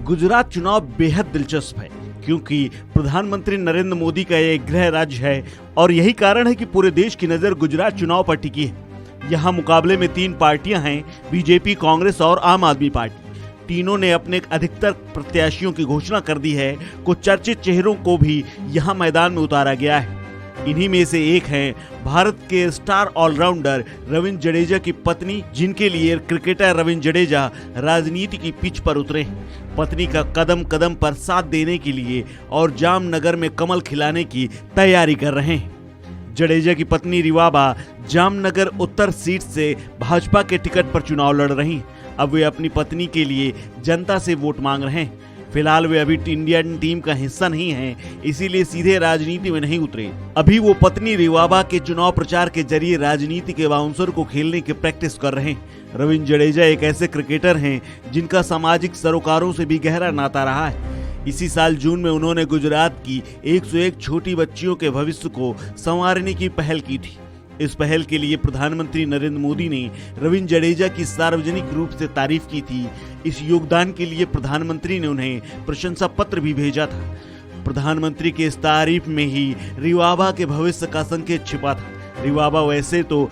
गुजरात चुनाव बेहद दिलचस्प है क्योंकि प्रधानमंत्री नरेंद्र मोदी का यह गृह राज्य है और यही कारण है कि पूरे देश की नजर गुजरात चुनाव पर टिकी है। यहाँ मुकाबले में 3 पार्टियां हैं, बीजेपी, कांग्रेस और आम आदमी पार्टी। तीनों ने अपने अधिकतर प्रत्याशियों की घोषणा कर दी है। कुछ चर्चित चेहरों को भी यहाँ मैदान में उतारा गया है। इन्हीं में से एक हैं भारत के स्टार ऑलराउंडर रविंद्र जडेजा की पत्नी, जिनके लिए क्रिकेटर रविंद्र जडेजा राजनीति की पिच पर उतरे हैं। पत्नी का कदम कदम पर साथ देने के लिए और जामनगर में कमल खिलाने की तैयारी कर रहे हैं। जडेजा की पत्नी रिवाबा जामनगर उत्तर सीट से भाजपा के टिकट पर चुनाव लड़ रही हैं। अब वे अपनी पत्नी के लिए जनता से वोट मांग रहे हैं। फिलहाल वे अभी इंडियन टीम का हिस्सा नहीं हैं, इसीलिए सीधे राजनीति में नहीं उतरे। अभी वो पत्नी रिवाबा के चुनाव प्रचार के जरिए राजनीति के बाउंसर को खेलने की प्रैक्टिस कर रहे हैं। रविंद्र जडेजा एक ऐसे क्रिकेटर हैं जिनका सामाजिक सरोकारों से भी गहरा नाता रहा है। इसी साल जून में उन्होंने गुजरात की 101 छोटी बच्चियों के भविष्य को संवारने की पहल की थी। इस पहल के लिए प्रधानमंत्री नरेंद्र मोदी ने रविंद्र जडेजा की सार्वजनिक रूप से तारीफ की थी। इस योगदान के लिए प्रधानमंत्री ने उन्हें प्रशंसा पत्र भी भेजा था। प्रधानमंत्री के इस तारीफ में ही रिवाबा के भविष्य का संकेत छिपा था। रिवाबा वैसे तो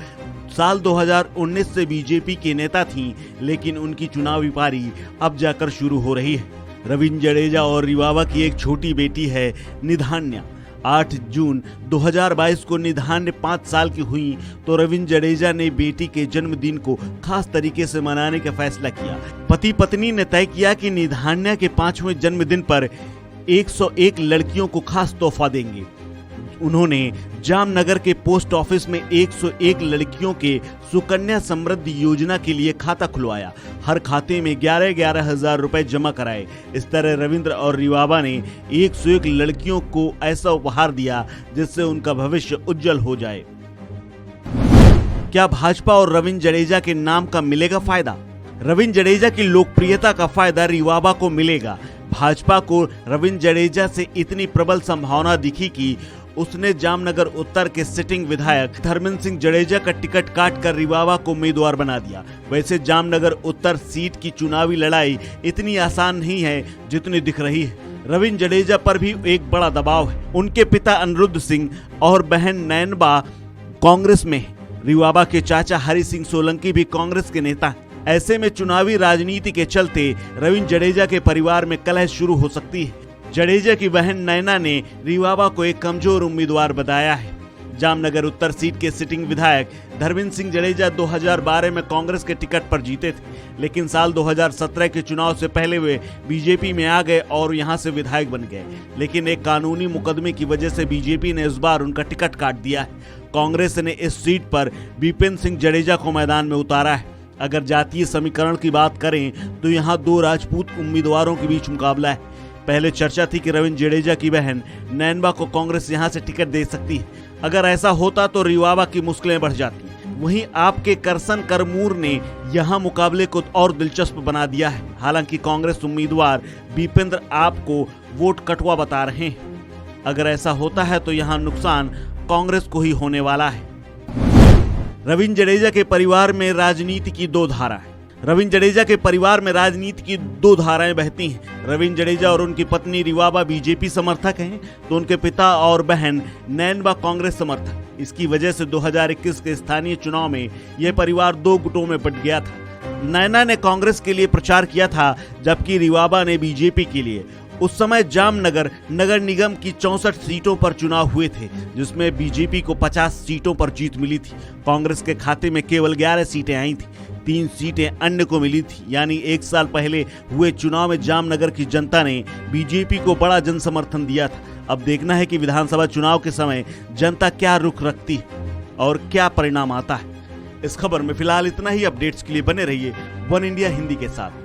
साल 2019 से बीजेपी के नेता थीं, लेकिन उनकी चुनावी पारी अब जाकर शुरू हो रही है। रविंद्र जडेजा और रिवाबा की एक छोटी बेटी है निधान्या। 8 जून 2022 को निधान्य 5 साल की हुई तो रविंद्र जडेजा ने बेटी के जन्मदिन को खास तरीके से मनाने का फैसला किया। पति पत्नी ने तय किया कि निधान्य के 5वें जन्मदिन पर 101 लड़कियों को खास तोहफा देंगे। उन्होंने जामनगर के पोस्ट ऑफिस में 101 लड़कियों के सुकन्या समृद्धि योजना के लिए खाता खुलवाया। हर खाते में 11,11 हजार रुपए जमा कराए। इस तरह रविंद्र और रिवाबा ने 101 लड़कियों को ऐसा उपहार दिया जिससे उनका भविष्य उज्जवल हो जाए। क्या भाजपा और रविंद्र जडेजा के नाम का मिलेगा फायदा? रविंद्र जडेजा की लोकप्रियता का फायदा रिवाबा को मिलेगा। भाजपा को रविंद्र जडेजा से इतनी प्रबल संभावना दिखी कि उसने जामनगर उत्तर के सिटिंग विधायक धर्मेंद्र सिंह जडेजा का टिकट काटकर रिवाबा को उम्मीदवार बना दिया। वैसे जामनगर उत्तर सीट की चुनावी लड़ाई इतनी आसान नहीं है जितनी दिख रही है। रविंद्र जडेजा पर भी एक बड़ा दबाव है। उनके पिता अनिरुद्ध सिंह और बहन नैनबा कांग्रेस में है। रिवाबा के चाचा हरि सिंह सोलंकी भी कांग्रेस के नेता हैं। ऐसे में चुनावी राजनीति के चलते रविंद्र जडेजा के परिवार में कलह शुरू हो सकती है। जडेजा की बहन नैना ने रिवाबा को एक कमजोर उम्मीदवार बताया है। जामनगर उत्तर सीट के सिटिंग विधायक धर्मेंद्र सिंह जडेजा 2012 में कांग्रेस के टिकट पर जीते थे, लेकिन साल 2017 के चुनाव से पहले वे बीजेपी में आ गए और यहां से विधायक बन गए। लेकिन एक कानूनी मुकदमे की वजह से बीजेपी ने इस बार उनका टिकट काट दिया है। कांग्रेस ने इस सीट पर विपिन सिंह जडेजा को मैदान में उतारा है। अगर जातीय समीकरण की बात करें तो यहाँ 2 राजपूत उम्मीदवारों के बीच मुकाबला है। पहले चर्चा थी कि रविंद्र जडेजा की बहन नैनबा को कांग्रेस यहां से टिकट दे सकती है। अगर ऐसा होता तो रिवाबा की मुश्किलें बढ़ जाती। वहीं आपके करसन करमूर ने यहां मुकाबले को और दिलचस्प बना दिया है। हालांकि कांग्रेस उम्मीदवार दीपेंद्र आप को वोट कटवा बता रहे हैं। अगर ऐसा होता है तो यहाँ नुकसान कांग्रेस को ही होने वाला है। रविंद्र जडेजा के परिवार में राजनीति की 2 धारा है। रविंद्र जडेजा के परिवार में राजनीति की 2 धाराएं बहती हैं। रविंद्र जडेजा और उनकी पत्नी रिवाबा बीजेपी समर्थक हैं, तो उनके पिता और बहन नैनबा कांग्रेस समर्थक। इसकी वजह से 2021 के स्थानीय चुनाव में यह परिवार 2 गुटों में बंट गया था। नैना ने कांग्रेस के लिए प्रचार किया था, जबकि रिवाबा ने बीजेपी के लिए। उस समय जामनगर नगर निगम की 64 सीटों पर चुनाव हुए थे, जिसमें बीजेपी को 50 सीटों पर जीत मिली थी। कांग्रेस के खाते में केवल 11 सीटें आई थी। 3 सीटें अन्य को मिली थी। यानी 1 साल पहले हुए चुनाव में जामनगर की जनता ने बीजेपी को बड़ा जन समर्थन दिया था। अब देखना है कि विधानसभा चुनाव के समय जनता क्या रुख रखती है और क्या परिणाम आता है। इस खबर में फिलहाल इतना ही। अपडेट्स के लिए बने रहिए वन इंडिया हिंदी के साथ।